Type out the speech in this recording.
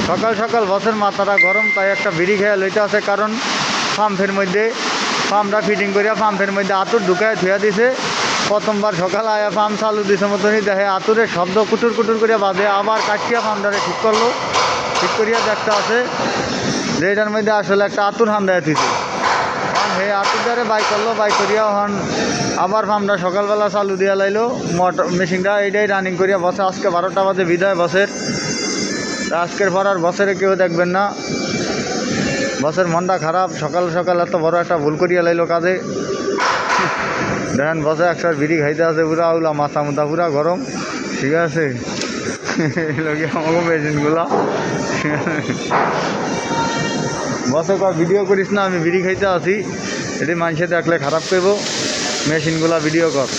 সকাল সকাল বসের মাথাটা গরম, তাই একটা বিড়ি খেয়ে লইতে আছে। কারণ পাম্পের মধ্যে পাম্পটা ফিটিং করিয়া পাম্পের মধ্যে আতুর ঢুকায় ধুয়া দিছে। প্রথমবার সকালে আয়া পাম্প চালু দিছে মতনই দেখে আতুরের শব্দ কুটুর কুটুর করিয়া বাজে। আবার কাটিয়া পাম্পটারে ঠিক করলো, ঠিক করিয়া দেখতে আছে যে এটার মধ্যে আসলে একটা আতুর হান্দায় থুইছে। কারণ হে আতুর দ্বারে বাই করলো, বাই করিয়া হন আবার পাম্পটা সকালবেলা চালু দিয়া লাইলো। মোটর মেশিনটা এইটাই রানিং করিয়া বসে। আজকে 12টা বাজে বিদায় বসের। আজকের পর আর বছরে কেউ দেখবেন না। বসের মনটা খারাপ, সকাল সকাল এত বড় একটা ভুল করিয়া লাইলো কাজে। দেখেন বসে একশো বিড়ি খাইতে আছে, পুরা আউলা মাথা মুথা পুরা গরম। ঠিক আছে, আমাকে মেশিনগুলা বসে কয় ভিডিও করিস না, আমি বিড়ি খাইতে আছি, এটি মানুষে দেখলে খারাপ করবো, মেশিনগুলা ভিডিও কর।